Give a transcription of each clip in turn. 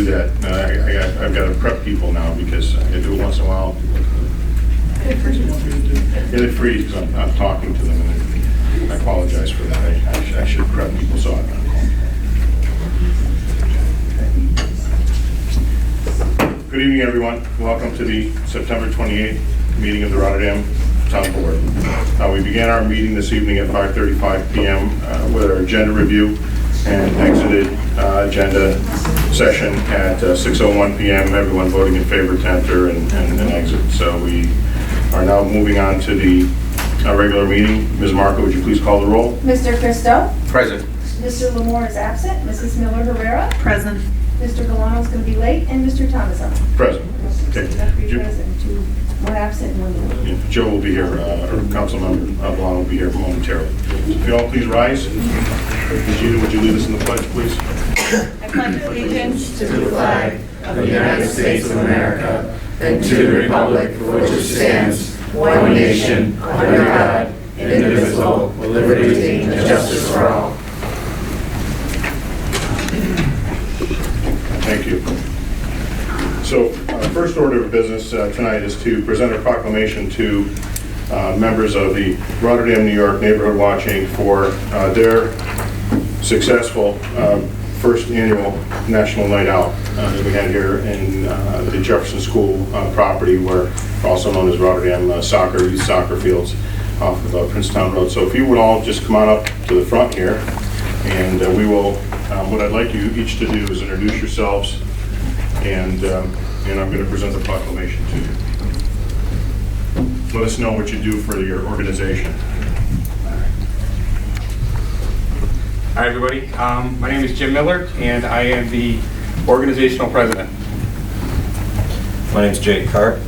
that. I've got to prep people now because I do it once in a while. They freeze because I'm talking to them, and I apologize for that. I should prep people, so I'm Good evening, everyone. Welcome to the September 28th meeting of the Rotterdam Town Board. We began our meeting this evening at 5:35 p.m. With our agenda review and exited agenda session at 6:01 p.m. Everyone voting in favor to enter and exit. So we are now moving on to the regular meeting. Ms. Marco, would you please call the roll? Mr. Christo? Present. Mr. Lamore is absent. Mrs. Miller-Herrera? Present. Mr. Galano is going to be late, and Mr. Thomason. Present. Okay. Three present, one absent, and one late. Yeah, Joe will be here, or Councilmember Galano will be here momentarily. If you all please rise. Regina, would you lead us in the pledge, please? I pledge allegiance to the flag of the United States of America and to the republic for which it stands, one nation, under God, indivisible, with liberty and justice for all. Thank you. So, first order of business tonight is to present a proclamation to members of the Rotterdam, New York Neighborhood Watching for their successful first annual National Night Out that we had here in the Jefferson School property, where also known as Rotterdam youth soccer fields off of Princetown Road. So if you would all just come on up to the front here, and we will, what I'd like you each to do is introduce yourselves, and I'm going to present the proclamation to you. Let us know what you do for your organization. Hi, everybody. My name is Jim Miller, and I am the organizational president. My name's Jake Carp.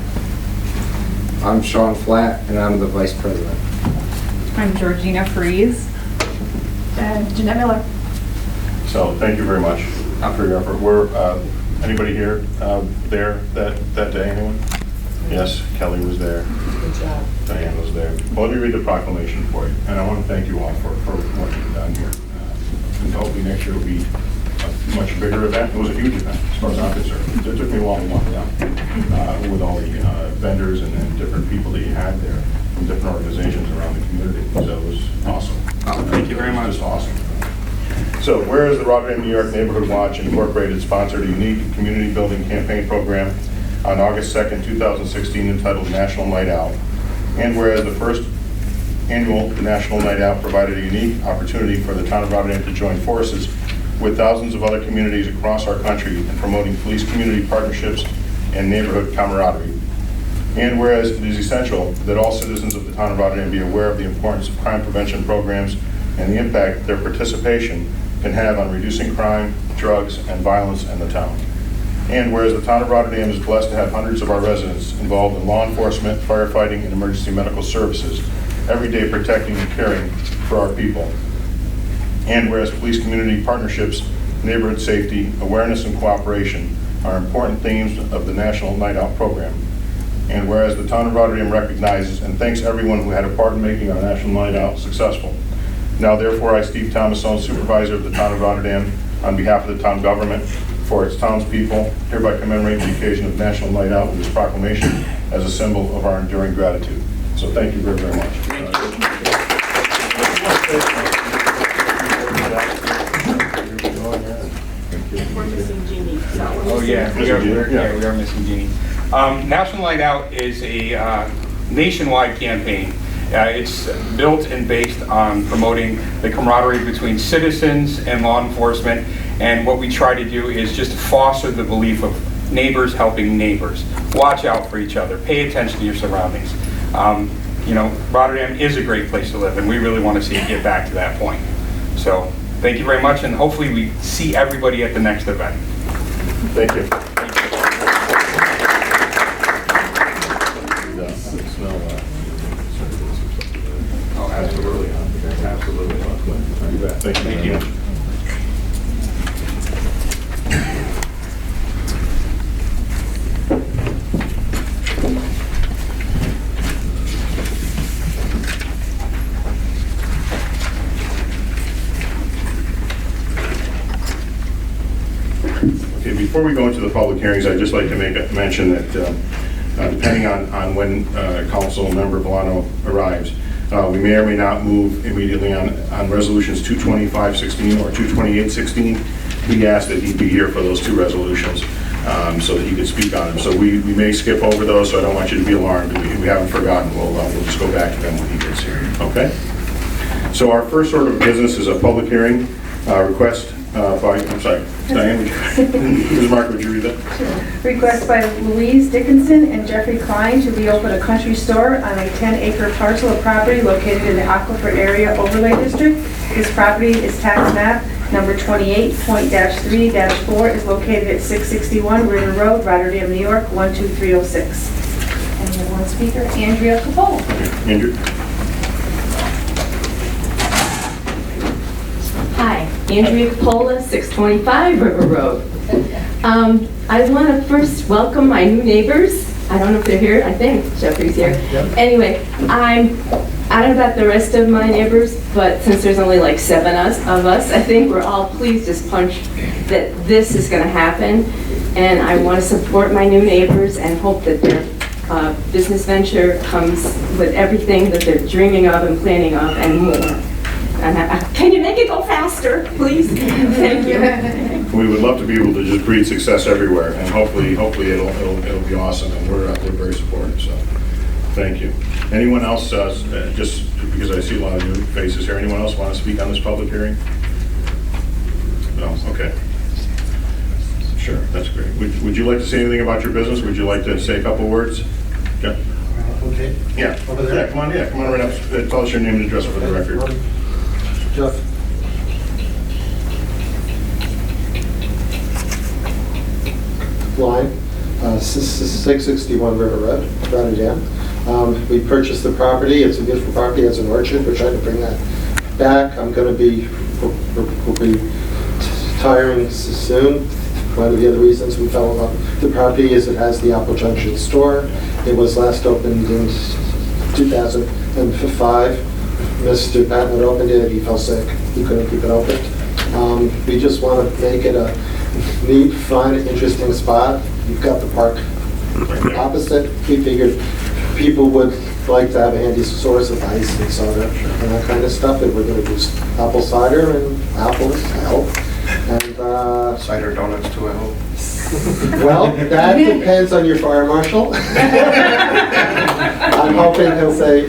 I'm Sean Flatt, and I'm the vice president. I'm Georgina Freeze. And Jeanette Miller. So thank you very much for your effort. Were anybody here there that day? Anyone? Yes, Kelly was there. Good job. Diane was there. Well, let me read the proclamation for you, and I want to thank you all for what you've done here. And hopefully next year will be a much bigger event. It was a huge event, as far as I'm concerned. It took me a while to walk down with all the vendors and different people that you had there from different organizations around the community. So it was awesome. Thank you very much. It was awesome. So, whereas the Rotterdam, New York Neighborhood Watch Incorporated sponsored a unique community building campaign program on August 2nd, 2016 entitled National Night Out, and whereas the first annual National Night Out provided a unique opportunity for the town of Rotterdam to join forces with thousands of other communities across our country in promoting police-community partnerships and neighborhood camaraderie. And whereas it is essential that all citizens of the town of Rotterdam be aware of the importance of crime prevention programs and the impact their participation can have on reducing crime, drugs, and violence in the town. And whereas the town of Rotterdam is blessed to have hundreds of our residents involved in law enforcement, firefighting, and emergency medical services, every day protecting and caring for our people. And whereas police community partnerships, neighborhood safety, awareness, and cooperation are important themes of the National Night Out program. And whereas the town of Rotterdam recognizes and thanks everyone who had a part in making our National Night Out successful. Now therefore, I, Steve Thomason, supervisor of the town of Rotterdam, on behalf of the town government, for its townspeople, hereby commemorate the occasion of National Night Out with this proclamation as a symbol of our enduring gratitude. So thank you very, very much. We're missing Jeannie. Oh, yeah, we are missing Jeannie. National Night Out is a nationwide campaign. It's built and based on promoting the camaraderie between citizens and law enforcement, and what we try to do is just foster the belief of neighbors helping neighbors. Watch out for each other. Pay attention to your surroundings. You know, Rotterdam is a great place to live, and we really want to see it get back to that point. So, thank you very much, and hopefully we see everybody at the next event. Thank you. Oh, absolutely. Absolutely. You bet. Thank you. Thank you. Okay, before we go into the public hearings, I'd just like to make a mention that depending on when Council Member Valano arrives, we may or may not move immediately on resolutions 225-16 or 228-16. He asked that he be here for those two resolutions so that he could speak on them. So we may skip over those, so I don't want you to be alarmed. We haven't forgotten. We'll just go back to them when he gets here. Okay? So our first order of business is a public hearing request by, I'm sorry, Diane, Ms. Mark, would you read that? Request by Louise Dickinson and Jeffrey Klein to reopen a country store on a 10-acre parcel of property located in the Aquifer Area Overlay District. This property is tax map number 28.3-4, is located at 661 River Road, Rotterdam, New York, 12306. And we have one speaker, Andrea Capola. Andrew? Hi, Andrea Capola, 625 River Road. I want to first welcome my new neighbors. I don't know if they're here. I think Jeffrey's here. Anyway, I don't know about the rest of my neighbors, but since there's only like 7 of us, I think we're all pleased as punch that this is going to happen. And I want to support my new neighbors and hope that their business venture comes with everything that they're dreaming of and planning of and more. Can you make it go faster, please? Thank you. We would love to be able to just breed success everywhere, and hopefully it'll be awesome, and we're very supportive, so thank you. Anyone else, just because I see a lot of new faces here, anyone else want to speak on this public hearing? No? Okay. Sure, that's great. Would you like to say anything about your business? Would you like to say a couple words? Yeah. Okay. Yeah. Over there? Yeah, come on right up. Tell us your name and address for the record. Jeff. Line, 661 River Road, Rotterdam. We purchased the property. It's a beautiful property. It's an orchard. We're trying to bring that back. I'm going to be retiring soon. One of the other reasons we fell in love with the property is it has the Apple Junction store. It was last opened in 2005. Mr. Patton opened it, he fell sick, he couldn't keep it open. We just want to make it a neat, fun, interesting spot. You've got the park opposite. We figured people would like to have a handy source of ice and soda and that kind of stuff. And we're going to do apple cider and apples, I hope. And Cider donuts too, I hope. well, that depends on your fire marshal. I'm hoping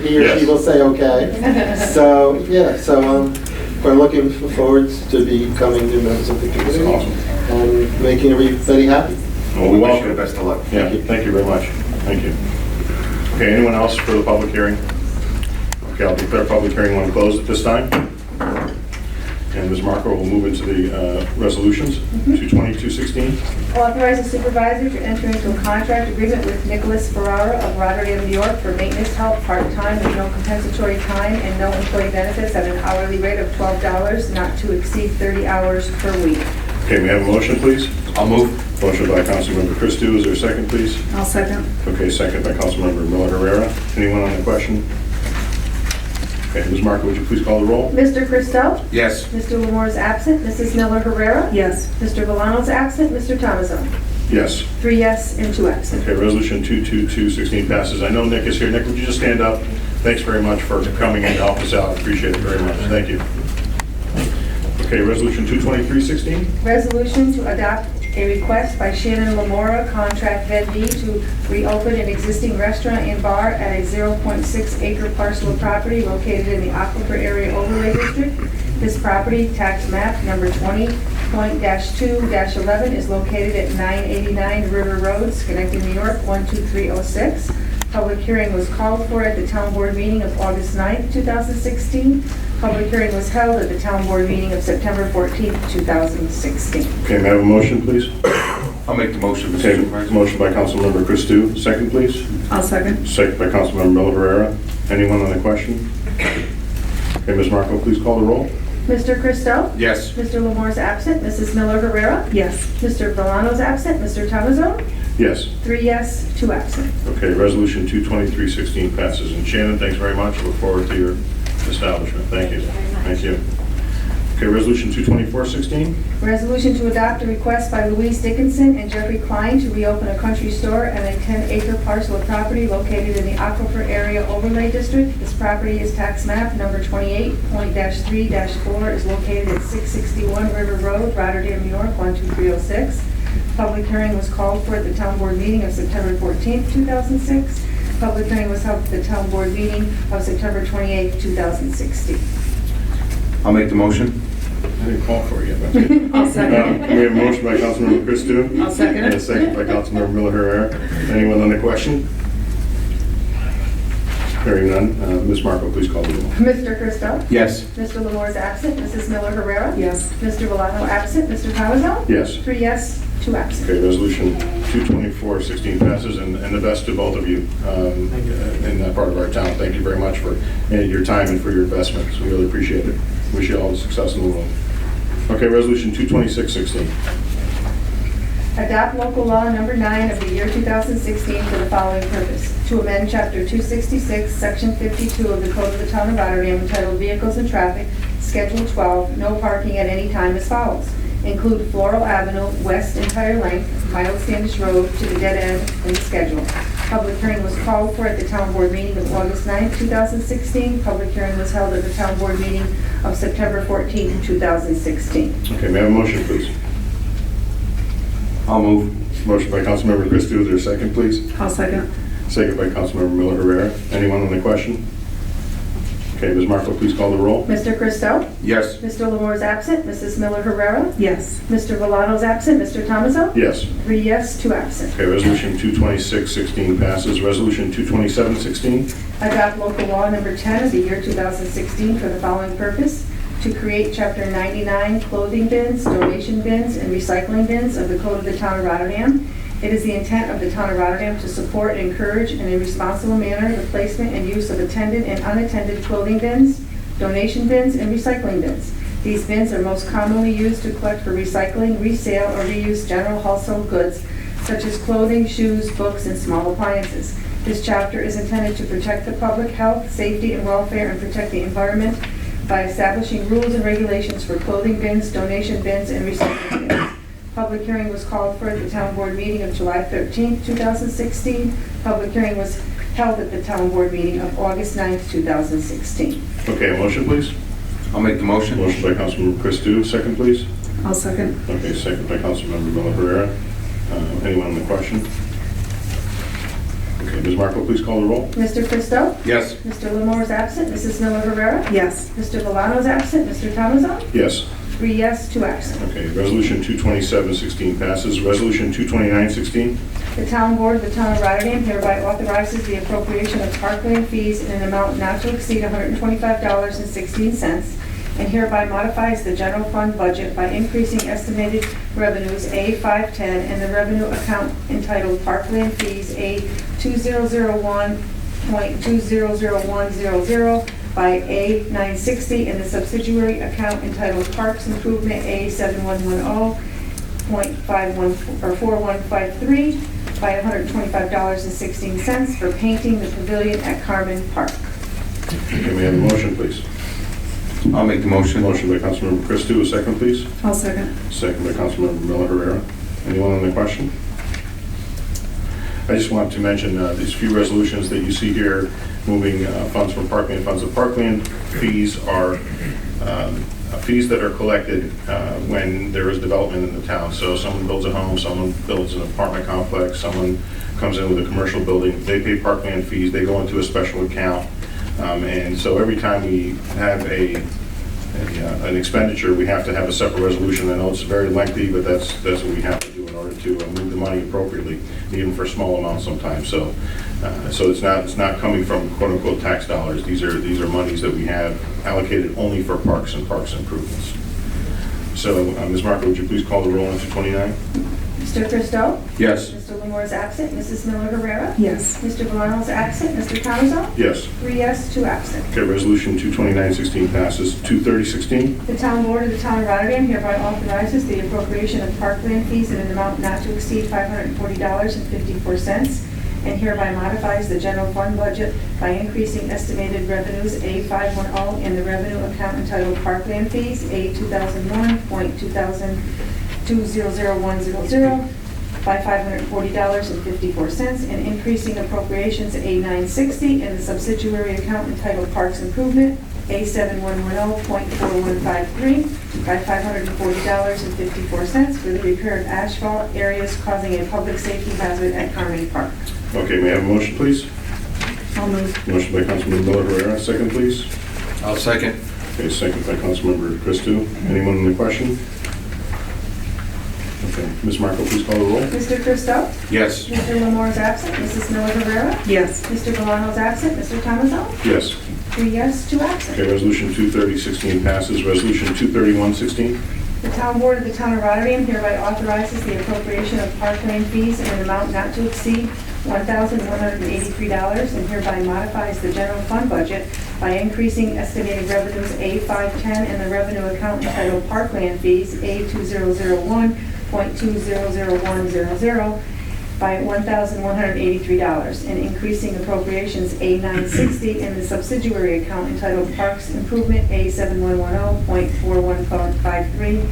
he or she will say okay. So, yeah, we're looking forward to becoming new members of the community and making everybody happy. Well, we wish you the best of luck. Yeah, thank you very much. Thank you. Okay, anyone else for the public hearing? Okay, I'll declare public hearing one closed at this time. And Ms. Marco will move into the resolutions, 222-16. Authorize the supervisor to enter into a contract agreement with Nicholas Ferrara of Rotterdam, New York for maintenance help part-time with no compensatory time and no employee benefits at an hourly rate of $12, not to exceed 30 hours per week. Okay, we have a motion, please? I'll move. Motion by Councilmember Christou. Is there a second, please? I'll second. Okay, second by Councilmember Miller Herrera. Anyone on the question? Okay, Ms. Marco, would you please call the roll? Mr. Christou? Yes. Mr. Lamore is absent. Mrs. Miller Herrera? Yes. Mr. Valano is absent. Mr. Tomazone? Yes. 3 yes and 2 absent. Okay, resolution 222-16 passes. I know Nick is here. Nick, would you just stand up? Thanks very much for coming in to help us out. Appreciate it very much. Thank you. Okay, resolution 223-16. Resolution to adopt a request by Shannon Lamora, contract Vet B, to reopen an existing restaurant and bar at a 0.6 acre parcel of property located in the Aquifer Area Overlay District. This property, tax map number 20.2-11, is located at 989 River Road, Schenectady, New York, 12306. Public hearing was called for at the town board meeting of August 9th, 2016. Public hearing was held at the town board meeting of September 14th, 2016. Okay, may I have a motion, please? I'll make the motion, Mr. Okay, Supervisor. motion by Councilmember Christou. Second, please. I'll second. Second by Councilmember Miller Herrera. Anyone on the question? Okay, Ms. Marco, please call the roll. Mr. Christou? Yes. Mr. Lamore is absent. Mrs. Miller Herrera? Yes. Mr. Valano is absent. Mr. Tomazone? Yes. 3 yes, 2 absent. Okay, resolution 223-16 passes. And Shannon, thanks very much. Look forward to your establishment. Thank you. Thank you. Okay, Resolution 224-16. Resolution to adopt a request by Louise Dickinson and Jeffrey Klein to reopen a country store and a 10-acre parcel of property located in the Aquifer Area Overlay District. This property is tax map number 28.3-4, is located at 661 River Road, Rotterdam, New York, 12306. Public hearing was called for at the Town Board meeting of September 14th, 2006. Public hearing was held at the Town Board meeting of September 28th, 2016. I'll make the motion. I didn't call for it yet. I'll second. We have a motion by Councilmember Christou. I'll second And a it. second by Councilmember Miller Herrera. Anyone on the question? Hearing none, Ms. Marco, please call the roll. Mr. Christo? Yes. Mr. Lamore is absent. Mrs. Miller Herrera? Yes. Mr. Villano absent. Mr. Thomason? Yes. 3 yes, 2 absent. Okay, Resolution 224-16 passes, and the best to both of you in that part of our town. Thank you very much for your time and for your investments. We really appreciate it. Wish you all the success in the world. Okay, Resolution 226-16. Adopt local law number 9 of the year 2016 for the following purpose: to amend Chapter 266, Section 52 of the Code of the Town of Rotterdam entitled Vehicles and Traffic, Schedule 12, no parking at any time as follows. Include Floral Avenue, west entire length, Miles Standish Road to the dead end in the schedule. Public hearing was called for at the Town Board meeting of August 9th, 2016. Public hearing was held at the Town Board meeting of September 14th, 2016. Okay, may I have a motion, please? I'll move. Motion by Councilmember Christou. Is there a second, please? I'll second. Second by Councilmember Miller Herrera. Anyone on the question? Okay, Ms. Marco, please call the roll. Mr. Christo? Yes. Mr. Lamore is absent. Mrs. Miller Herrera? Yes. Mr. Villano is absent. Mr. Thomason? Yes. 3 yes, 2 absent. Okay, Resolution 226-16 passes. Resolution 227-16. Adopt local law number 10 of the year 2016 for the following purpose: to create Chapter 99 clothing bins, donation bins, and recycling bins of the Code of the Town of Rotterdam. It is the intent of the Town of Rotterdam to support and encourage in a responsible manner the placement and use of attended and unattended clothing bins, donation bins, and recycling bins. These bins are most commonly used to collect for recycling, resale, or reuse general household goods such as clothing, shoes, books, and small appliances. This chapter is intended to protect the public health, safety, and welfare and protect the environment by establishing rules and regulations for clothing bins, donation bins, and recycling bins. Public hearing was called for at the Town Board meeting of July 13th, 2016. Public hearing was held at the Town Board meeting of August 9th, 2016. Okay, a motion, please. I'll make the motion. Motion by Councilmember Christou. Second, please. I'll second. Okay, second by Councilmember Miller Herrera. Anyone on the question? Okay, Ms. Marco, please call the roll. Mr. Christo? Yes. Mr. Lamore is absent. Mrs. Miller Herrera? Yes. Mr. Villano is absent. Mr. Thomason? Yes. 3 yes, 2 absent. Okay, Resolution 227-16 passes. Resolution 229-16. The Town Board of the Town of Rotterdam hereby authorizes the appropriation of parkland fees in an amount not to exceed $125.16, and hereby modifies the general fund budget by increasing estimated revenues A510 and the revenue account entitled Parkland Fees A2001.200100 by A960 and the subsidiary account entitled Parks Improvement A7110.4153 by $125.16 for painting the pavilion at Carmen Park. Okay, may I have a motion, please? I'll make the motion. Motion by Councilmember Christou. A second, please. I'll second. Second by Councilmember Miller Herrera. Anyone on the question? I just want to mention these few resolutions that you see here, moving funds from parkland funds of parkland. Fees are fees that are collected when there is development in the town. So someone builds a home, someone builds an apartment complex, someone comes in with a commercial building, they pay parkland fees, they go into a special account. And so every time we have an expenditure, we have to have a separate resolution. I know it's very lengthy, but that's what we have to do in order to move the money appropriately, even for small amounts sometimes. So it's not coming from quote unquote tax dollars. These are monies that we have allocated only for parks and parks improvements. So Ms. Marco, would you please call the roll on 229? Mr. Christo? Yes. Mr. Lamore is absent. Mrs. Miller Herrera? Yes. Mr. Villano is absent. Mr. Thomason? Yes. 3 yes, 2 absent. Okay, Resolution 229-16 passes. 230-16. The Town Board of the Town of Rotterdam hereby authorizes the appropriation of parkland fees in an amount not to exceed $540.54, and hereby modifies the general fund budget by increasing estimated revenues A510 in the revenue account entitled Parkland Fees A2001.200100 by $540.54, and increasing appropriations A960 in the subsidiary account entitled Parks Improvement A7110.4153 by $540.54 for the repair of asphalt areas causing a public safety hazard at Carmody Park. Okay, may I have a motion, please? I'll move. Motion by Councilmember Miller Herrera, second, please. I'll second. Okay, second by Councilmember Christou. Anyone in the question? Okay, Ms. Marco, please call the roll. Mr. Christou? Yes. Mr. Lamore is absent. Mrs. Miller Herrera? Yes. Mr. Valano is absent. Mr. Thomason? Yes. 3 yes, 2 absent. Okay, Resolution 23016 passes. Resolution 23116. The Town Board of the Town of Rotterdam hereby authorizes the appropriation of parkland fees in an amount not to exceed $1,183 and hereby modifies the general fund budget by increasing estimated revenues A510 in the revenue account entitled Parkland Fees A2001.200100 by $1,183 and increasing appropriations A960 in the subsidiary account entitled Parks Improvement A7110.4153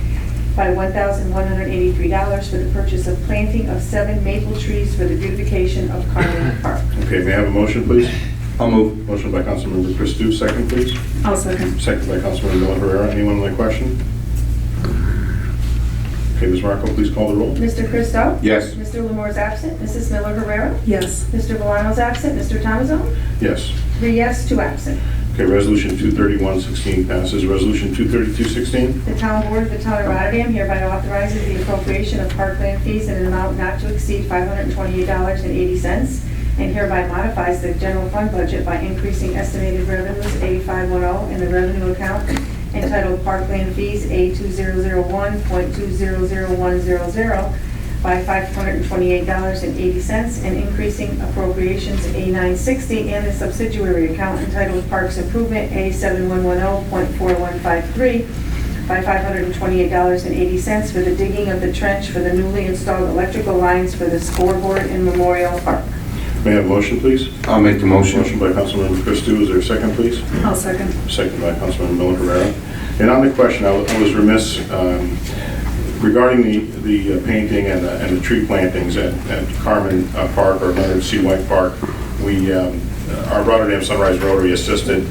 by $1,183 for the purchase of planting of 7 maple trees for the beautification of Carmody Park. Okay, may I have a motion, please? I'll move. Motion by Councilmember Christou, second, please. I'll second. Second by Councilmember Miller Herrera. Anyone on the question? Okay, Ms. Marco, please call the roll. Mr. Christou? Yes. Mr. Lamore is absent. Mrs. Miller Herrera? Yes. Mr. Valano is absent. Mr. Thomason? Yes. 3 yes, 2 absent. Okay, Resolution 23116 passes. Resolution 23216. The Town Board of the Town of Rotterdam hereby authorizes the appropriation of parkland fees in an amount not to exceed $528.80 and hereby modifies the general fund budget by increasing estimated revenues A510 in the revenue account entitled Parkland Fees A2001.200100 by $528.80 and increasing appropriations A960 in the subsidiary account entitled Parks Improvement A7110.4153 by $528.80 for the digging of the trench for the newly installed electrical lines for the scoreboard in Memorial Park. May I have a motion, please? I'll make the motion. Motion by Councilmember Christou. Is there a second, please? I'll second. Second by Councilmember Miller Herrera. And on the question, I was remiss regarding the painting and the tree plantings at Carmen Park or Leonard C. White Park. Our Rotterdam Sunrise Rotary assisted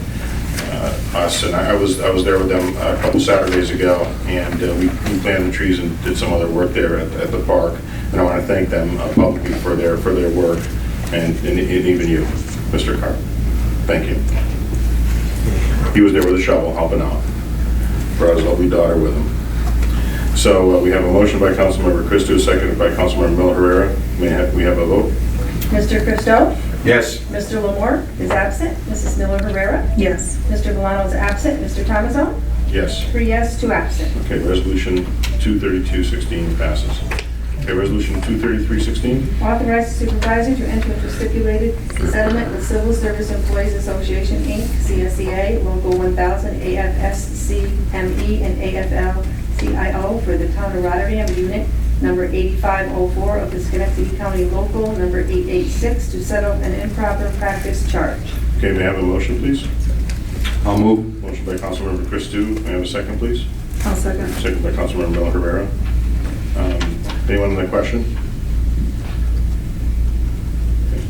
us, and I was there with them a couple Saturdays ago, and we planted the trees and did some other work there at the park. And I want to thank them publicly for their work, and even you, Mr. Carp. Thank you. He was there with a shovel helping out. Brought his lovely daughter with him. So we have a motion by Councilmember Christou, seconded by Councilmember Miller Herrera. We have a vote? Mr. Christou? Yes. Mr. Lamore is absent. Mrs. Miller Herrera? Yes. Mr. Valano is absent. Mr. Thomason? Yes. 3 yes, 2 absent. Okay, Resolution 23216 passes. Okay, Resolution 23316. Authorize the supervisor to enter into stipulated settlement with Civil Service Employees Association, Inc., CSEA, Local 1000, AFSCME, and AFL-CIO for the Town of Rotterdam Unit Number 8504 of the Schenectady County Local Number 886 to settle an improper practice charge. Okay, may I have a motion, please? I'll move. Motion by Councilmember Christou. May I have a second, please? I'll second. Second by Councilmember Miller Herrera. Anyone in the question? Okay.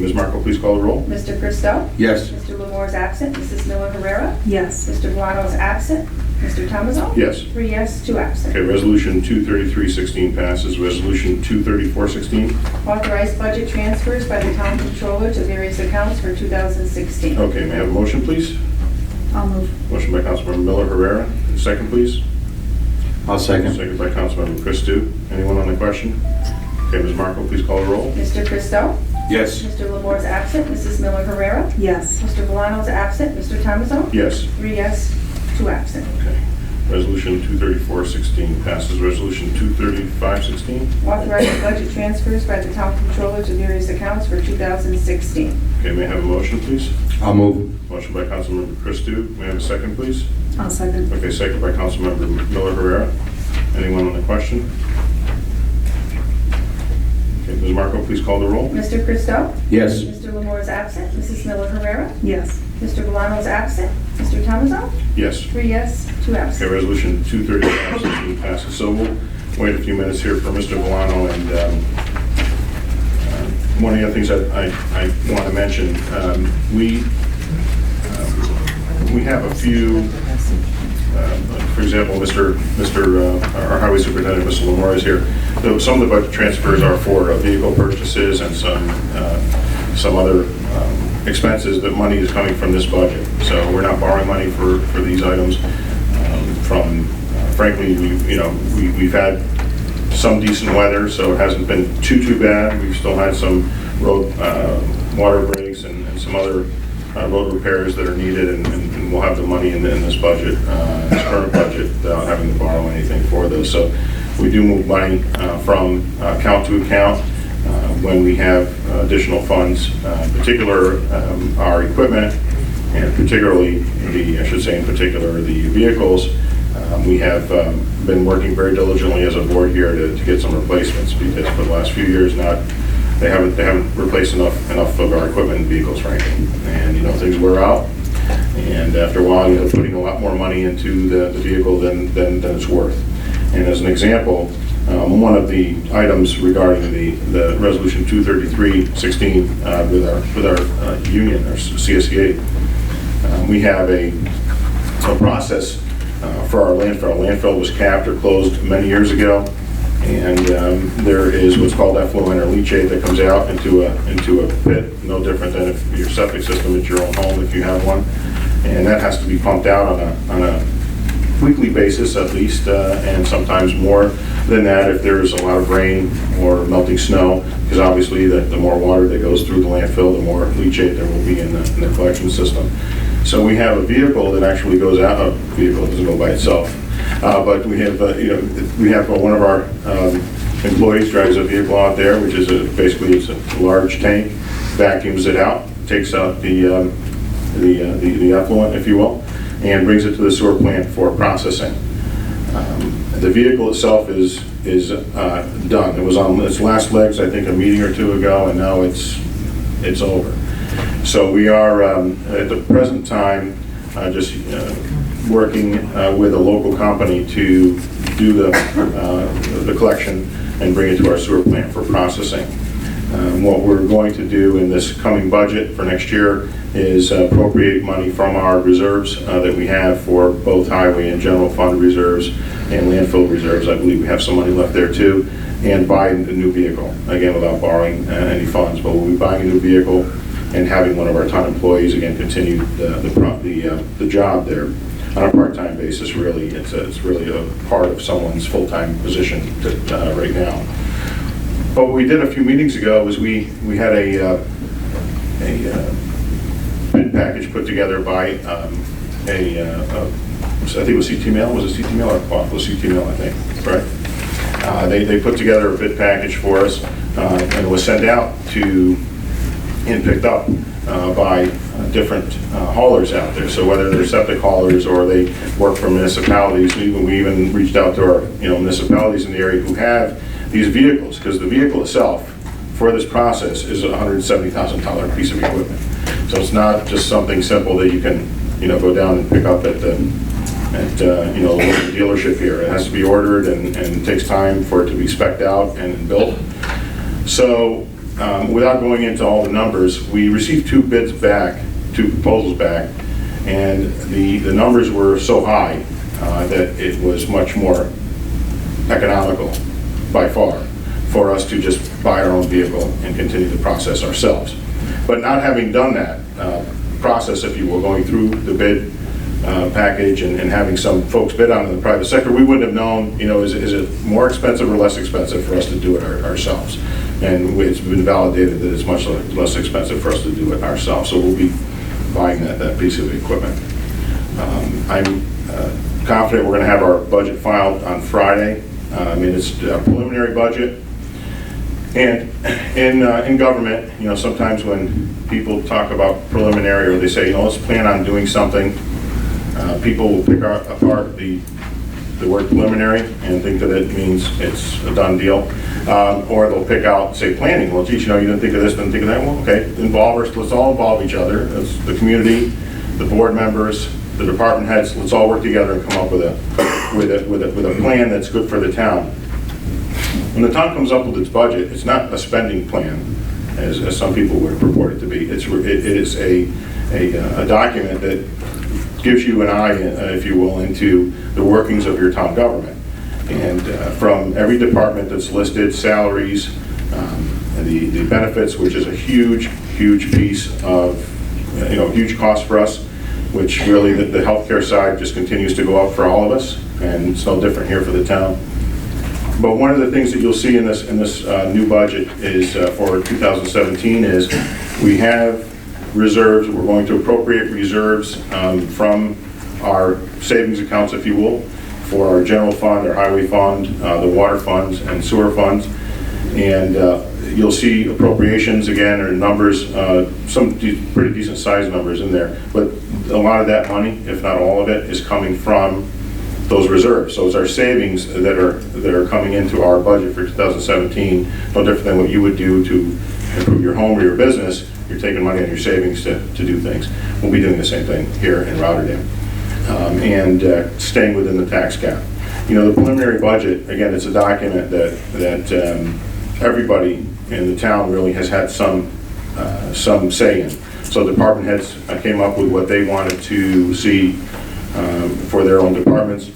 Ms. Marco, please call the roll. Mr. Christou? Yes. Mr. Lamore is absent. Mrs. Miller Herrera? Yes. Mr. Valano is absent. Mr. Thomason? Yes. 3 yes, 2 absent. Okay, Resolution 23316 passes. Resolution 23416. Authorize budget transfers by the town controller to various accounts for 2016. Okay, may I have a motion, please? I'll move. Motion by Councilmember Miller Herrera. Second, please. I'll second. Second by Councilmember Christou. Anyone on the question? Okay, Ms. Marco, please call the roll. Mr. Christou? Yes. Mr. Lamore is absent. Mrs. Miller Herrera? Yes. Mr. Valano is absent. Mr. Thomason? Yes. 3 yes, 2 absent. Okay. Resolution 23416 passes. Resolution 23516. Authorize the budget transfers by the town controller to various accounts for 2016. Okay, may I have a motion, please? I'll move. Motion by Councilmember Christou. May I have a second, please? I'll second. Okay, second by Councilmember Miller Herrera. Anyone on the question? Okay, Ms. Marco, please call the roll. Mr. Christo? Yes. Mr. Lemore is absent. Mrs. Miller Rivera? Yes. Mr. Valano is absent. Mr. Thomason? Yes. 3 yes, 2 Okay, absent. resolution 235 passes. So we'll wait a few minutes here for Mr. Valano, and one of the other things that I want to mention, we have a few, for example, our highway superintendent, Mr. Lemore, is here. So some of the budget transfers are for vehicle purchases and some other expenses. The money is coming from this budget. So we're not borrowing money for these items. Frankly, we've had some decent weather, so it hasn't been too bad. We've still had some road water breaks and some other road repairs that are needed, and we'll have the money in this budget, this current budget, without having to borrow anything for those. So we do move money from account to account when we have additional funds, in particular our equipment, and particularly the vehicles. We have been working very diligently as a board here to get some replacements, because for the last few years they haven't replaced enough of our equipment and vehicles, frankly. And things wear out, and after a while you're putting a lot more money into the vehicle than it's worth. And as an example, one of the items regarding the resolution 233-16 with our union, our CSEA, we have a process for our landfill. Our landfill was capped or closed many years ago, and there is what's called effluent or leachate that comes out into a pit, no different than if your septic system at your own home, if you have one, and that has to be pumped out on a weekly basis at least, and sometimes more than that if there's a lot of rain or melting snow, because obviously the more water that goes through the landfill, the more leachate there will be in the collection system. So we have a vehicle that actually goes out. A vehicle doesn't go by itself, but we have one of our employees drives a vehicle out there, which is basically it's a large tank, vacuums it out, takes out the effluent, if you will, and brings it to the sewer plant for processing. The vehicle itself is done. It was on its last legs, I think, a meeting or two ago, and now it's over. So we are at the present time just working with a local company to do the collection and bring it to our sewer plant for processing. What we're going to do in this coming budget for next year is appropriate money from our reserves that we have for both highway and general fund reserves and landfill reserves. I believe we have some money left there too, and buy a new vehicle, again without borrowing any funds, but we'll be buying a new vehicle and having one of our town employees again continue the job there on a part-time basis. Really, it's really a part of someone's full-time position right now. But what we did a few meetings ago was we had a bid package put together by I think it was CT Mail. Was it CT Mail or it was CT Mail? I think, right? They put together a bid package for us, and it was sent out and picked up by different haulers out there. So whether they're septic haulers or they work for municipalities, we even reached out to our municipalities in the area who have these vehicles, because the vehicle itself for this process is a $170,000 piece of equipment. So it's not just something simple that you can go down and pick up at the local dealership here. It has to be ordered, and it takes time for it to be spec'd out and built. So without going into all the numbers, we received two proposals back, and the numbers were so high that it was much more economical by far for us to just buy our own vehicle and continue the process ourselves. But not having done that process, if you will, going through the bid package and having some folks bid on it in the private sector, we wouldn't have known, is it more expensive or less expensive for us to do it ourselves. And it's been validated that it's much less expensive for us to do it ourselves. So we'll be buying that piece of equipment. I'm confident we're going to have our budget filed on Friday. It's a preliminary budget. And in government, sometimes when people talk about preliminary, or they say, let's plan on doing something, people will pick apart the the word preliminary and think that it means it's a done deal. Or they'll pick out, say, planning. Well, geez, you didn't think of this, didn't think of that. Well, okay, let's all involve each other. It's the community, the board members, the department heads. Let's all work together and come up with a plan that's good for the town. When the town comes up with its budget, it's not a spending plan, as some people would purport it to be. It is a document that gives you an eye, if you will, into the workings of your town government. And from every department that's listed, salaries, and the benefits, which is a huge piece of, huge cost for us, which really the healthcare side just continues to go up for all of us, and it's no different here for the town. But one of the things that you'll see in this new budget is for 2017 is we have reserves. We're going to appropriate reserves from our savings accounts, if you will, for our general fund, our highway fund, the water funds, and sewer funds. And you'll see appropriations again, or numbers, some pretty decent sized numbers in there. But a lot of that money, if not all of it, is coming from those reserves. So it's our savings that are coming into our budget for 2017, no different than what you would do to improve your home or your business. You're taking money on your savings to do things. We'll be doing the same thing here in Rotterdam. And staying within the tax cap. The preliminary budget, again, it's a document that everybody in the town really has had some say in. So department heads came up with what they wanted to see for their own departments.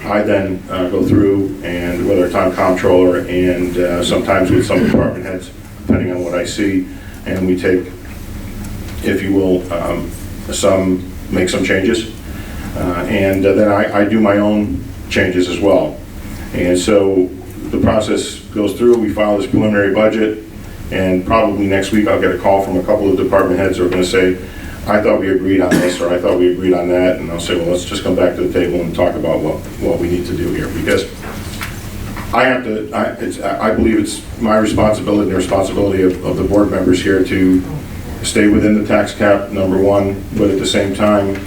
I then go through and with our town comptroller and sometimes with some department heads, depending on what I see, and we take, if you will, make some changes. And then I do my own changes as well. And so the process goes through, we file this preliminary budget, and probably next week I'll get a call from a couple of department heads who are going to say, I thought we agreed on this, or I thought we agreed on that, and I'll say, well, let's just come back to the table and talk about what we need to do here, because I believe it's my responsibility and the responsibility of the board members here to stay within the tax cap, number one, but at the same time,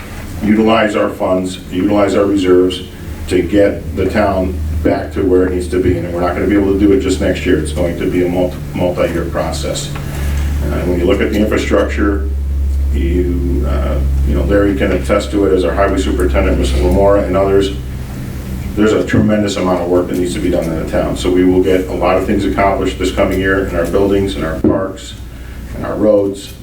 utilize our funds, utilize our reserves to get the town back to where it needs to be. And we're not going to be able to do it just next year. It's going to be a multi-year process. And when you look at the infrastructure, Larry can attest to it as our highway superintendent, Mr. Lamora, and others. There's a tremendous amount of work that needs to be done in the town. So we will get a lot of things accomplished this coming year in our buildings, in our parks, in our roads.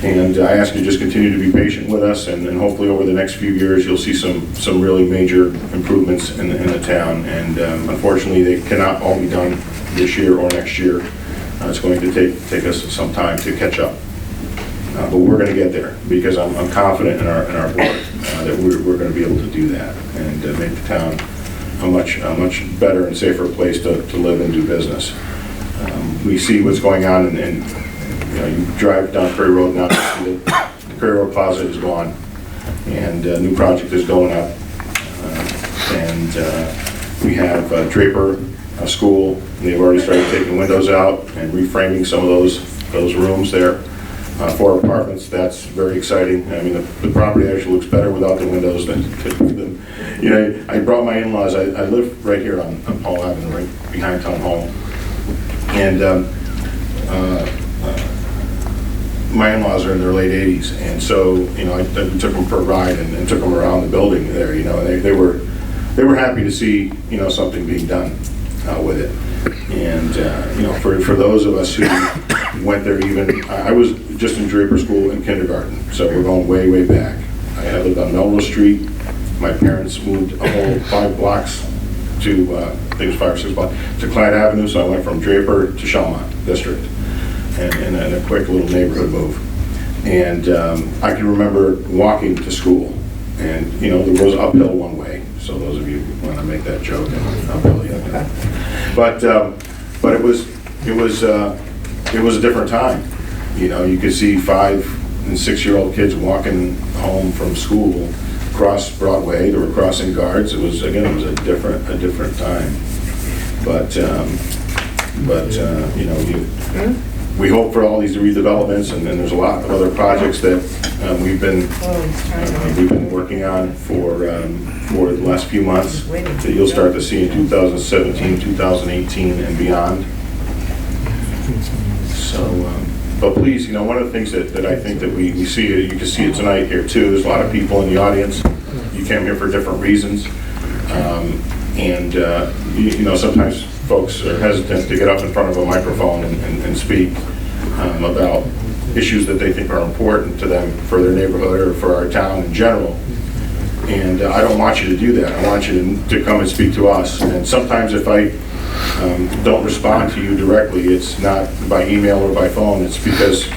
And I ask you to just continue to be patient with us, and hopefully over the next few years you'll see some really major improvements in the town. And unfortunately, they cannot all be done this year or next year. It's going to take us some time to catch up. But we're going to get there, because I'm confident in our board that we're going to be able to do that and make the town a much better and safer place to live and do business. We see what's going on, and you drive down Prairie Road now, the Prairie Road Plaza is gone, and a new project is going up. And we have Draper School, and they've already started taking windows out and reframing some of those rooms there for apartments. That's very exciting. I mean, the property actually looks better without the windows than with them. I brought my in-laws. I live right here on Paul Avenue, right behind Town Hall, and my in-laws are in their late 80s, and so I took them for a ride and took them around the building there. And they were happy to see something being done with it. And for those of us who went there, even I was just in Draper School in kindergarten, so we're going way back. I lived on Melrose Street. My parents moved a whole 5 blocks to I think it was 5 or 6 blocks to Clyde Avenue, so I went from Draper to Shelmont District. And a quick little neighborhood move. And I can remember walking to school, and there was uphill one way. So those of you who want to make that joke, uphill, but it was a different time. You could see 5- and 6-year-old kids walking home from school across Broadway. They were crossing guards. It was a different time. But we hope for all these redevelopments, and there's a lot of other projects that we've been working on for the last few months that you'll start to see in 2017, 2018, and beyond. So, but please, you know, one of the things that I think that we see, you can see it tonight here too, there's a lot of people in the audience. You came here for different reasons. You know, sometimes folks are hesitant to get up in front of a microphone and speak about issues that they think are important to them for their neighborhood or for our town in general. And I don't want you to do that. I want you to come and speak to us. And sometimes if I don't respond to you directly, it's not by email or by phone. It's because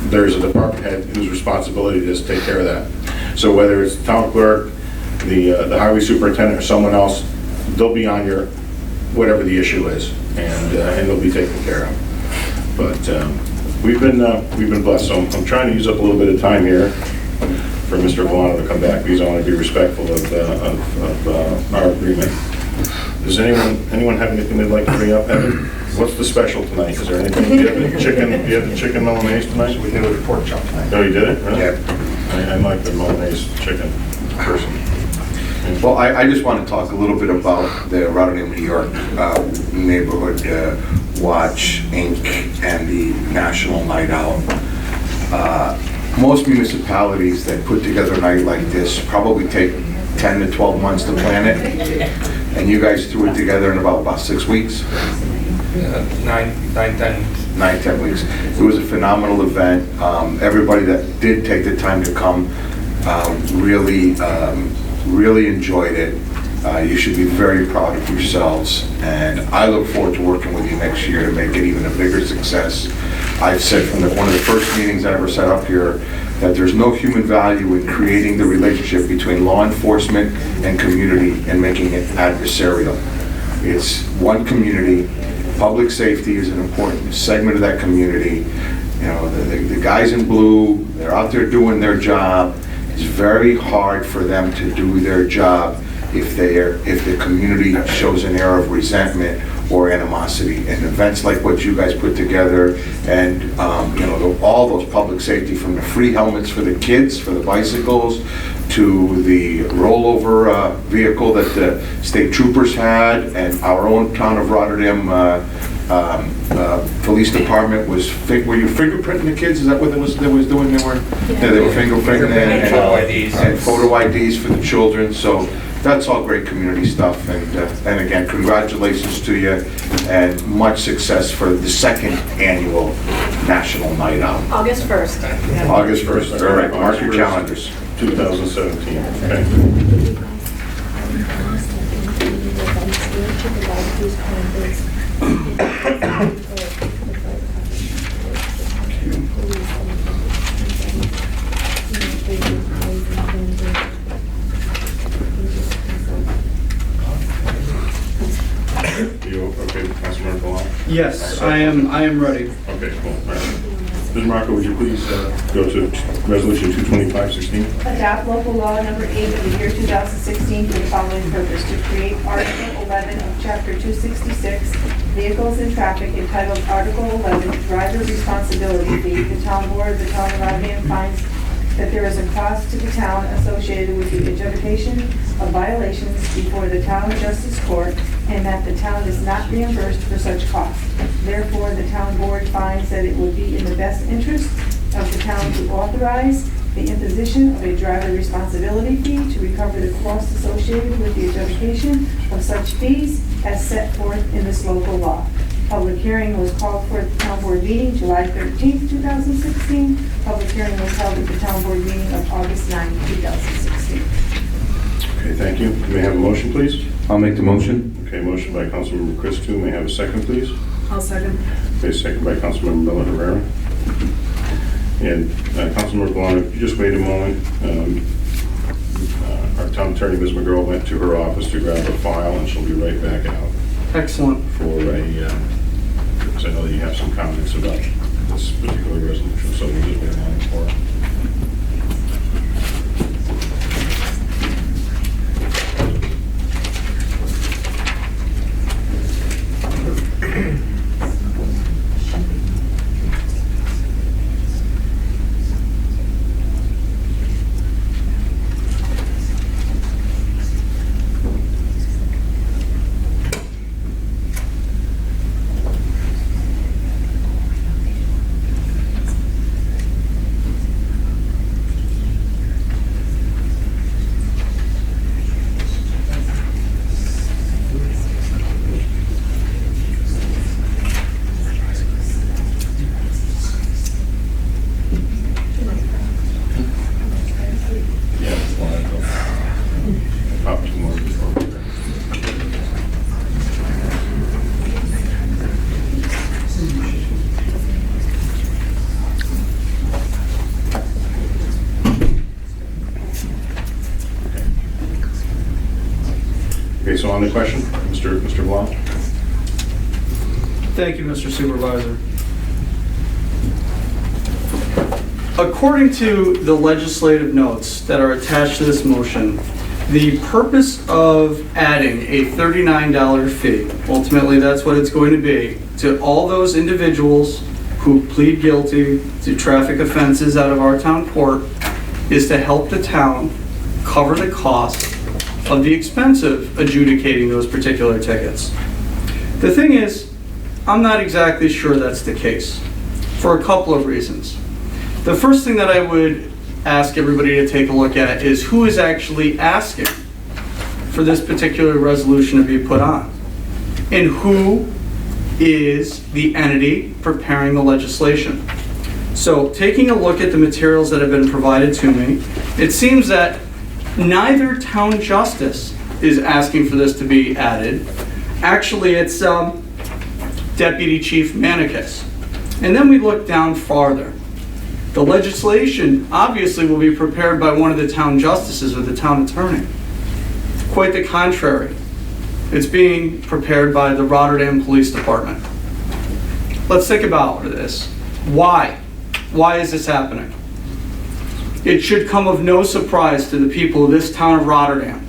there's a department head whose responsibility it is to take care of that. So whether it's the town clerk, the highway superintendent, or someone else, they'll be on your, whatever the issue is, and they'll be taken care of. But we've been blessed. So I'm trying to use up a little bit of time here for Mr. Valano to come back, because I want to be respectful of our agreement. Does anyone have anything they'd like to bring up, Evan? What's the special tonight? Is there anything? Do you have the chicken Milanese tonight? We did a pork chop tonight. Oh, you did it? Really? Yeah. I like the Milanese chicken person. Well, I just want to talk a little bit about the Rotterdam, New York Neighborhood Watch, Inc. and the National Night Out. Most municipalities that put together a night like this probably take 10 to 12 months to plan it, and you guys threw it together in about 6 weeks? 9, 10 weeks. 9-10 weeks. It was a phenomenal event. Everybody that did take the time to come really enjoyed it. You should be very proud of yourselves, and I look forward to working with you next year to make it even a bigger success. I've said from one of the first meetings I ever set up here that there's no human value in creating the relationship between law enforcement and community and making it adversarial. It's one community. Public safety is an important segment of that community. You know, the guys in blue, they're out there doing their job. It's very hard for them to do their job if the community shows an air of resentment or animosity. And events like what you guys put together, and you know, all those public safety, from the free helmets for the kids, for the bicycles, to the rollover vehicle that the state troopers had, and our own town of Rotterdam police department was, were you fingerprinting the kids? Is that what they was doing? They were fingerprinting And photo IDs. and photo IDs for the children. So that's all great community stuff. And again, congratulations to you, and much success for the second annual National Night Out. August 1st. August 1st. All right, mark your calendars. 2017. Okay. You okay, Councilmember Bilal? Yes, I am ready. Okay, cool. All right. Ms. Marco, would you please go to Resolution 225-16? Adopt local law number 8 of the year 2016 for the following purpose: to create Article 11 of Chapter 266, Vehicles and Traffic, entitled Article 11, Driver Responsibility Fee. The town board of the town of Rotterdam finds that there is a cost to the town associated with the adjudication of violations before the town justice court, and that the town is not reimbursed for such costs. Therefore, the town board finds that it would be in the best interest of the town to authorize the imposition of a driver responsibility fee to recover the costs associated with the adjudication of such fees as set forth in this local law. Public hearing was called for at the town board meeting July 13th, 2016. Public hearing was held at the town board meeting of August 9th, 2016. Okay, thank you. May I have a motion, please? I'll make the motion. Okay, motion by Councilmember Christou. May I have a second, please? I'll second. Okay, second by Councilmember Miller Herrera. And Councilmember Bilal, if you just wait a moment. Our town attorney, Ms. McGurl, went to her office to grab a file, and she'll be right back out Excellent. for because I know that you have some comments about this particular resolution, so we'll just wait a moment for her. the question? Mr. Blau? Thank you, Mr. Supervisor. According to the legislative notes that are attached to this motion, the purpose of adding a $39 fee, ultimately that's what it's going to be, to all those individuals who plead guilty to traffic offenses out of our town court is to help the town cover the cost of the expense of adjudicating those particular tickets. The thing is, I'm not exactly sure that's the case for a couple of reasons. The first thing that I would ask everybody to take a look at is who is actually asking for this particular resolution to be put on, and who is the entity preparing the legislation. So taking a look at the materials that have been provided to me, it seems that neither town justice is asking for this to be added. Actually, it's Deputy Chief Manicus. And then we look down farther. The legislation obviously will be prepared by one of the town justices or the town attorney. Quite the contrary. It's being prepared by the Rotterdam Police Department. Let's think about this. Why? Why is this happening? It should come of no surprise to the people of this town of Rotterdam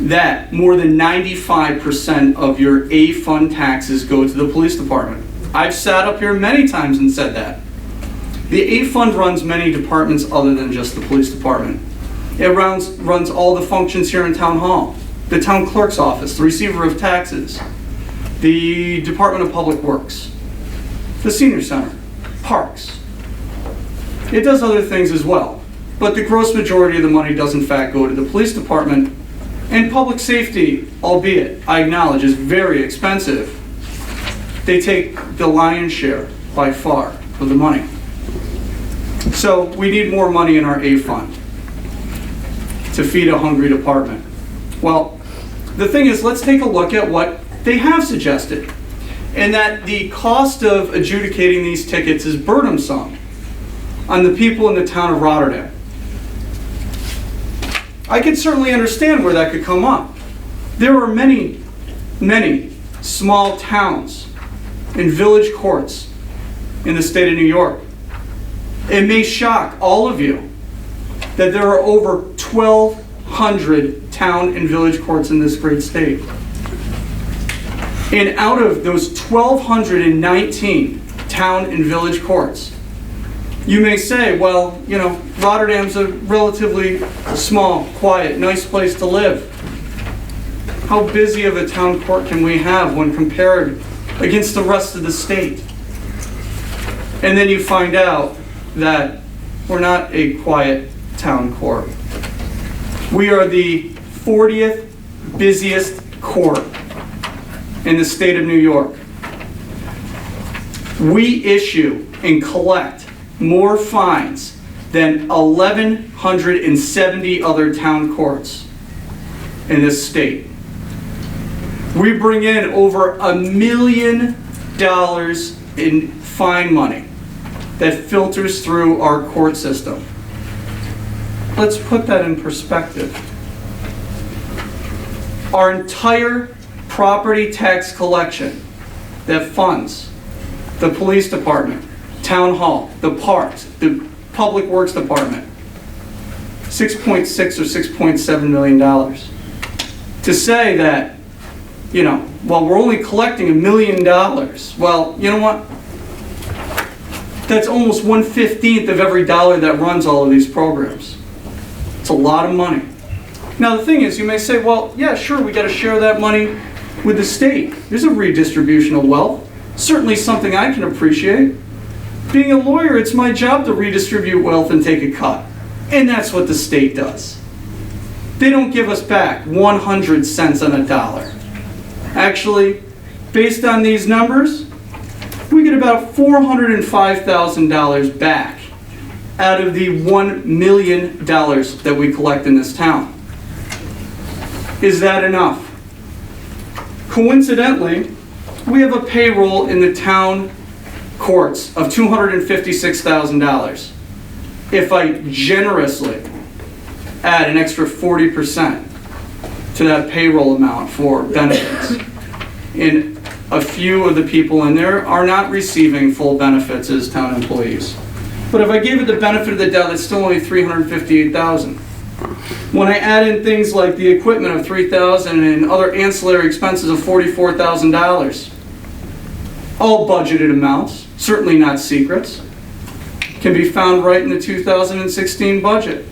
that more than 95% of your A-fund taxes go to the police department. I've sat up here many times and said that. The A-fund runs many departments other than just the police department. It runs all the functions here in town hall, the town clerk's office, the receiver of taxes, the Department of Public Works, the senior center, parks. It does other things as well, but the gross majority of the money does in fact go to the police department. And public safety, albeit, I acknowledge, is very expensive. They take the lion's share by far of the money. So we need more money in our A-fund to feed a hungry department. Well, the thing is, let's take a look at what they have suggested, and that the cost of adjudicating these tickets is burdensome on the people in the town of Rotterdam. I can certainly understand where that could come up. There are many, many small towns and village courts in the state of New York. It may shock all of you that there are over 1,200 town and village courts in this great state. And out of those 1,219 town and village courts, you may say, well, you know, Rotterdam's a relatively small, quiet, nice place to live. How busy of a town court can we have when compared against the rest of the state? And then you find out that we're not a quiet town court. We are the 40th busiest court in the state of New York. We issue and collect more fines than 1,170 other town courts in this state. We bring in over $1 million in fine money that filters through our court system. Let's put that in perspective. Our entire property tax collection that funds the police department, town hall, the parks, the public works department, $6.6 or $6.7 million. To say that, you know, well, we're only collecting $1 million. Well, you know what? That's almost 1/15 of every dollar that runs all of these programs. It's a lot of money. Now the thing is, you may say, well, yeah, sure, we got to share that money with the state. There's a redistribution of wealth. Certainly something I can appreciate. Being a lawyer, it's my job to redistribute wealth and take a cut. And that's what the state does. They don't give us back 100 cents on a dollar. Actually, based on these numbers, we get about $405,000 back out of the $1 million that we collect in this town. Is that enough? Coincidentally, we have a payroll in the town courts of $256,000. If I generously add an extra 40% to that payroll amount for benefits. And a few of the people in there are not receiving full benefits as town employees. But if I gave it the benefit of the doubt, it's still only $358,000. When I add in things like the equipment of $3,000 and other ancillary expenses of $44,000, all budgeted amounts, certainly not secrets, can be found right in the 2016 budget.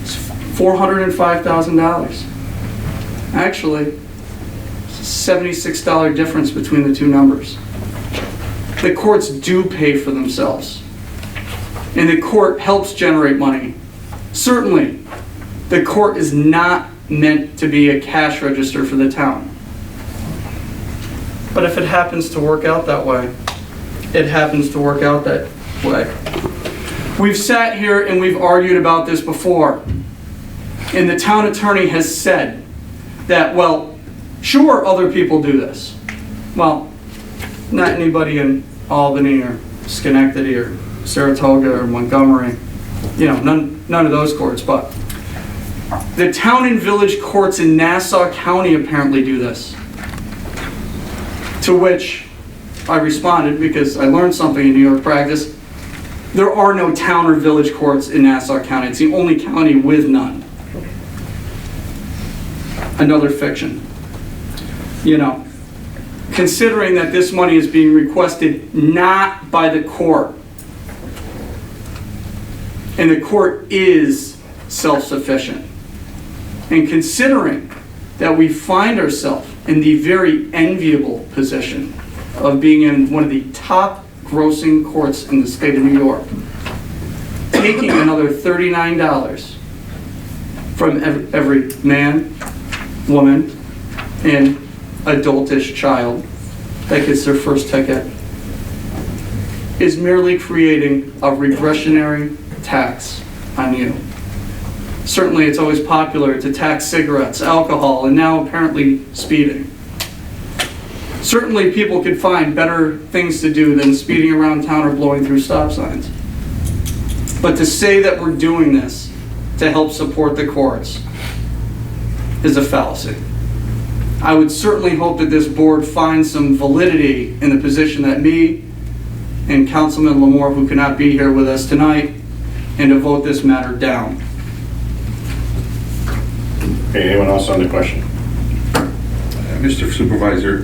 It's $405,000. Actually, it's a $76 difference between the two numbers. The courts do pay for themselves, and the court helps generate money. Certainly, the court is not meant to be a cash register for the town. But if it happens to work out that way, it happens to work out that way. We've sat here and we've argued about this before, and the town attorney has said that, well, sure, other people do this. Well, not anybody in Albany or Schenectady or Saratoga or Montgomery, none of those courts, but the town and village courts in Nassau County apparently do this. To which I responded, because I learned something in New York practice, there are no town or village courts in Nassau County. It's the only county with none. Another fiction. Considering that this money is being requested not by the court, and the court is self-sufficient, and considering that we find ourselves in the very enviable position of being in one of the top grossing courts in the state of New York, taking another $39 from every man, woman, and adultish child that gets their first ticket is merely creating a regressionary tax on you. Certainly it's always popular to tax cigarettes, alcohol, and now apparently speeding. Certainly people could find better things to do than speeding around town or blowing through stop signs. But to say that we're doing this to help support the courts is a fallacy. I would certainly hope that this board finds some validity in the position that me and Councilman Lamore, who cannot be here with us tonight, and to vote this matter down. Okay, anyone else on the question? Mr. Supervisor,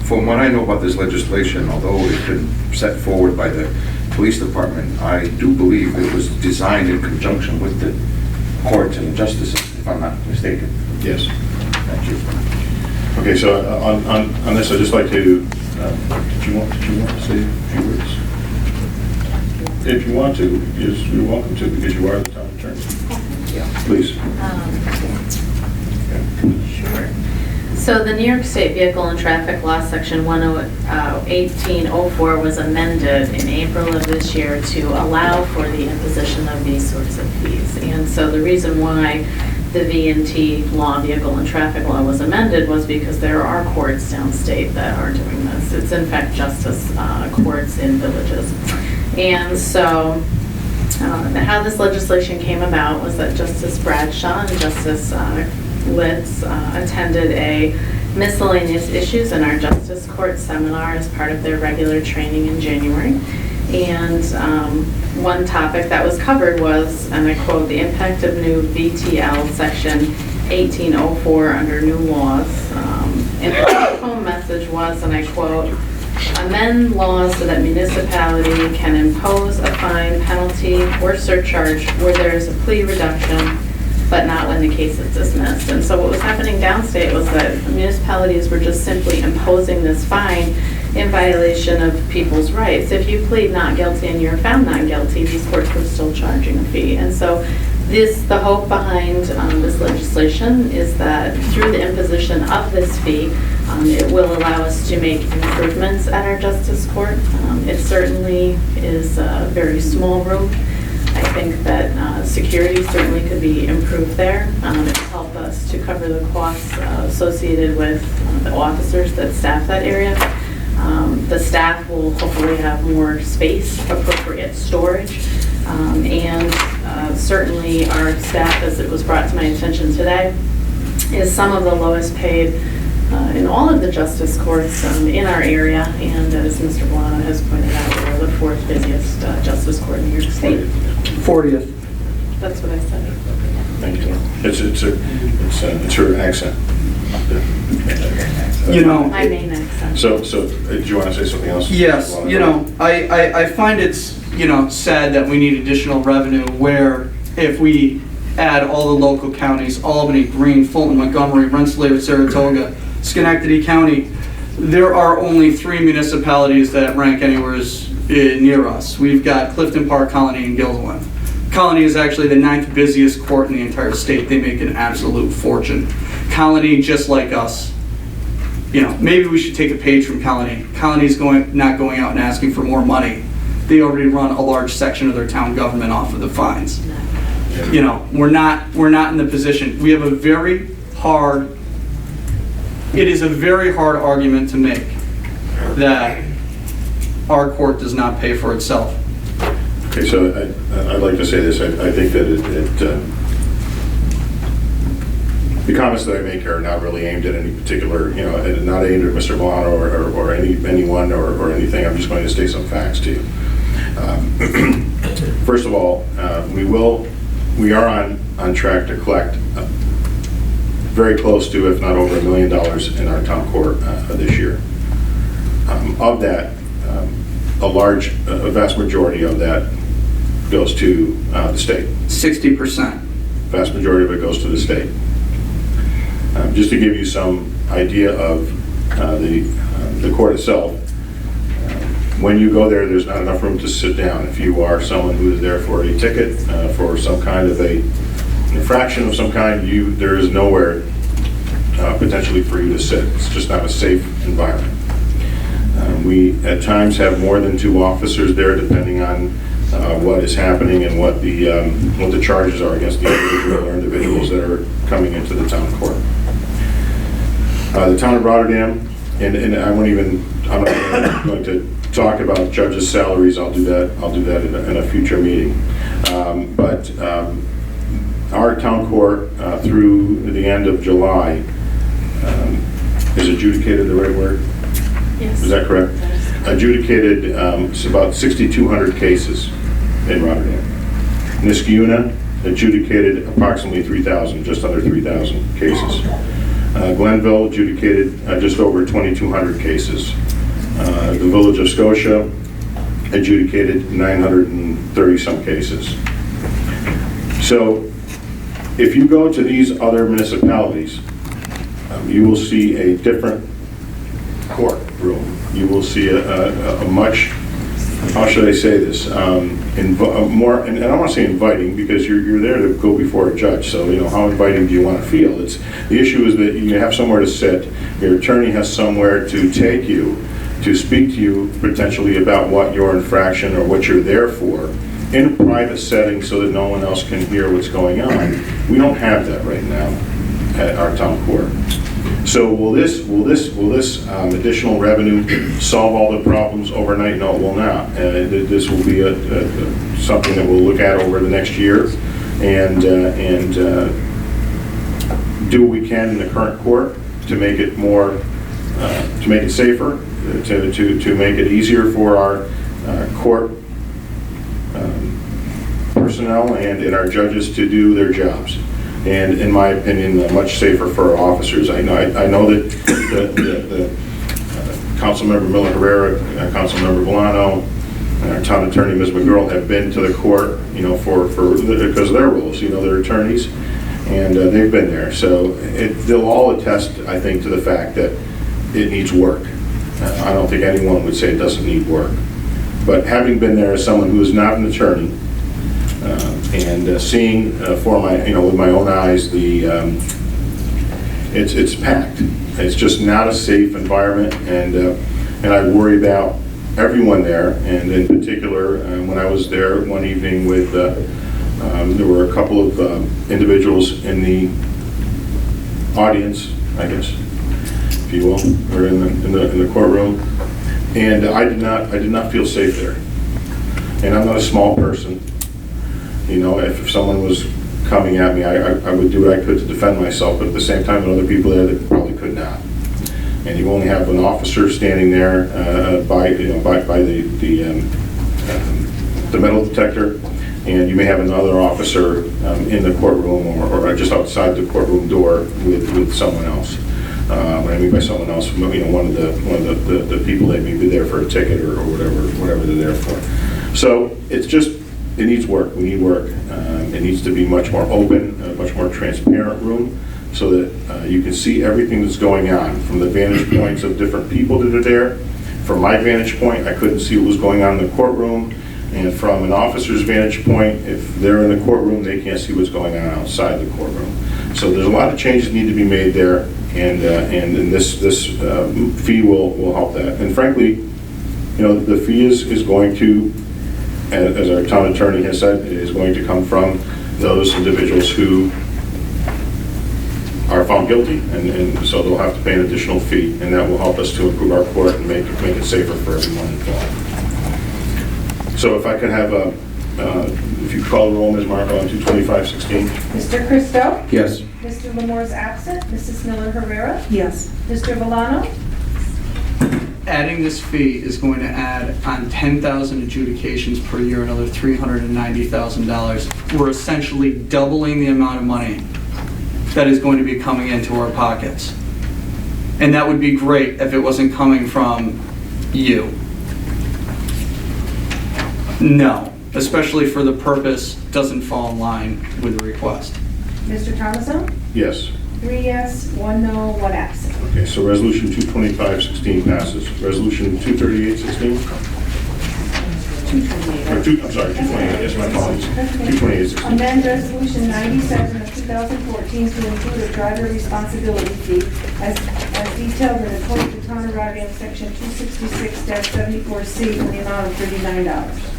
from what I know about this legislation, although it's been set forward by the police department, I do believe it was designed in conjunction with the courts and justices, if I'm not mistaken. Yes. Thank you. Okay, so on this, I'd just like to, did you want to say a few words? If you want to, you're welcome to, because you are the town attorney. Please. Sure. So the New York State Vehicle and Traffic Law, Section 1804, was amended in April of this year to allow for the imposition of these sorts of fees. And so the reason why the V&T law, Vehicle and Traffic Law, was amended was because there are courts downstate that are doing this. It's in fact justice courts in villages. And so how this legislation came about was that Justice Bradshaw and Justice Litz attended a miscellaneous issues in our justice court seminar as part of their regular training in January. And one topic that was covered was, and I quote, the impact of new VTL section 1804 under new laws. And the take-home message was, and I quote, amend laws so that municipality can impose a fine, penalty, or surcharge where there is a plea reduction, but not when the case is dismissed. And so what was happening downstate was that municipalities were just simply imposing this fine in violation of people's rights. If you plead not guilty and you're found not guilty, these courts were still charging a fee. And so the hope behind this legislation is that through the imposition of this fee, it will allow us to make improvements at our justice court. It certainly is a very small room. I think that security certainly could be improved there. It will help us to cover the costs associated with the officers that staff that area. The staff will hopefully have more space, appropriate storage, and certainly our staff, as it was brought to my attention today, is some of the lowest paid in all of the justice courts in our area, and as Mr. Bolano has pointed out, we're the fourth busiest justice court in New York State. 40th. That's what I said. Thank you. It's her accent. You know, My main accent. So, do you want to say something else? yes, you know, I find it's, you know, sad that we need additional revenue where if we add all the local counties, Albany, Greene, Fulton, Montgomery, Rensselaer, Saratoga, Schenectady County, there are only 3 municipalities that rank anywhere near us. We've got Clifton Park, Colony, and Gilliland. Colony is actually the 9th busiest court in the entire state. They make an absolute fortune. Colony, just like us, you know, maybe we should take a page from Colony. Colony's not going out and asking for more money. They already run a large section of their town government off of the fines. You know, we're not in the position. We have a very hard, it is a very hard argument to make that our court does not pay for itself. Okay, so I'd like to say this. I think that the comments that I make are not really aimed at any particular, you know, not aimed at Mr. Bolano or anyone or anything. I'm just going to state some facts to you. First of all, we are on track to collect very close to, if not over $1 million in our town court this year. Of that, a vast majority of that goes to the state. 60%. Vast majority of it goes to the state. Just to give you some idea of the court itself, when you go there, there's not enough room to sit down. If you are someone who is there for a ticket, for some kind of a infraction of some kind, there is nowhere potentially for you to sit. It's just not a safe environment. We at times have more than 2 officers there, depending on what is happening and what the charges are against the individual or individuals that are coming into the town court. The town of Rotterdam, and I'm not going to talk about judges' salaries. I'll do that in a future meeting. But our town court through the end of July is adjudicated the right word? Yes. Is that correct? Adjudicated about 6,200 cases in Rotterdam. Niskayuna adjudicated approximately 3,000, just under 3,000 cases. Glenville adjudicated just over 2,200 cases. The village of Scotia adjudicated 930 some cases. So if you go to these other municipalities, you will see a different courtroom. You will see a much, how should I say this, more, and I don't want to say inviting, because you're there to go before a judge, so you know, how inviting do you want to feel? The issue is that you have somewhere to sit, your attorney has somewhere to take you, to speak to you potentially about what your infraction or what you're there for, in a private setting so that no one else can hear what's going on. We don't have that right now at our town court. So will this additional revenue solve all the problems overnight? No, it will not. This will be something that we'll look at over the next year and do what we can in the current court to make it more, to make it safer, to make it easier for our court personnel and our judges to do their jobs. And in my opinion, much safer for our officers. I know that the Councilmember Miller Herrera, Councilmember Bolano, and our town attorney, Ms. McGurl, have been to the court, you know, because of their roles, you know, they're attorneys, and they've been there. So they'll all attest, I think, to the fact that it needs work. I don't think anyone would say it doesn't need work. But having been there as someone who is not an attorney, and seeing for my, you know, with my own eyes, it's packed. It's just not a safe environment, and I worry about everyone there. And in particular, when I was there one evening with, there were a couple of individuals in the audience, I guess, if you will, or in the courtroom, and I did not feel safe there. And I'm not a small person. You know, if someone was coming at me, I would do what I could to defend myself, but at the same time, there are other people there that probably could not. And you only have an officer standing there by the metal detector, and you may have another officer in the courtroom or just outside the courtroom door with someone else. What I mean by someone else, one of the people that may be there for a ticket or whatever they're there for. So it's just, it needs work. We need work. It needs to be much more open, a much more transparent room, so that you can see everything that's going on from the vantage points of different people that are there. From my vantage point, I couldn't see what was going on in the courtroom. And from an officer's vantage point, if they're in the courtroom, they can't see what's going on outside the courtroom. So there's a lot of changes that need to be made there, and this fee will help that. And frankly, the fee is going to, as our town attorney has said, it is going to come from those individuals who are found guilty, and so they'll have to pay an additional fee, and that will help us to improve our court and make it safer for everyone involved. So if I could have if you call the roll, Ms. Marco, on 225-16. Mr. Christo? Yes. Mr. Lemore is absent. Mrs. Miller Herrera? Yes. Mr. Valano? Adding this fee is going to add on 10,000 adjudications per year, another $390,000. We're essentially doubling the amount of money that is going to be coming into our pockets. And that would be great if it wasn't coming from you. No, especially for the purpose, doesn't fall in line with the request. Mr. Thomason? Yes. 3 yes, 1 no, 1 absent. Okay, so resolution 225-16 passes. Resolution 238-16? I'm sorry, 228, yes, my apologies. 228-16. Amend Resolution 97 of 2014 to include a driver responsibility fee as detailed in the Code of the Town of Rotterdam, Section 266-74C, in the amount of $39.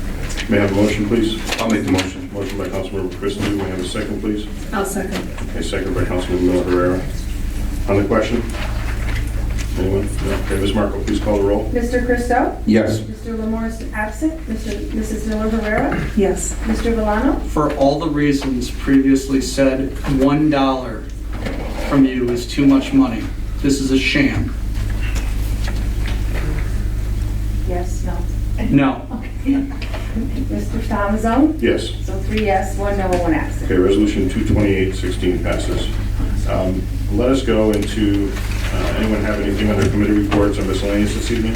May I have a motion, please? I'll make the motion. Motion by Councilmember Christie. May I have a second, please? I'll second. Okay, second by Councilmember Miller Herrera. On the question? Anyone? No? Okay, Ms. Marco, please call the roll. Mr. Christo? Yes. Mr. Lemore is absent. Mrs. Miller Herrera? Yes. Mr. Valano? For all the reasons previously said, $1 from you is too much money. This is a sham. Yes, no. No. Mr. Thomason? Yes. So 3 yes, 1 no, 1 absent. Okay, resolution 228-16 passes. Let us go into, anyone have anything under committee reports or miscellaneous this evening?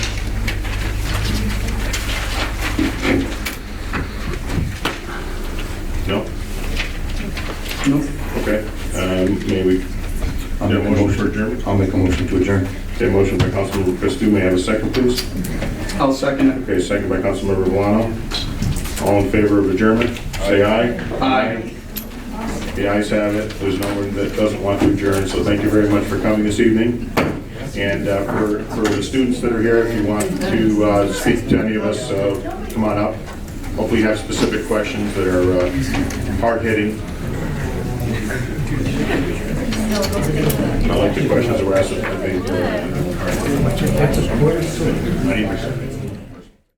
No? Nope. Okay, may we, I'll have a make a motion motion. for adjournment? I'll make a motion to adjourn. Okay, motion by Councilmember Christie. May I have a second, please? I'll second it. Okay, second by Councilmember Valano. All in favor of adjournment, say aye. Aye. The ayes have it. There's no one that doesn't want to adjourn, so thank you very much for coming this evening. And for the students that are here, if you want to speak to any of us, come on up. Hopefully you have specific questions that are hard-hitting. I like the questions that were asked, I think, 90%.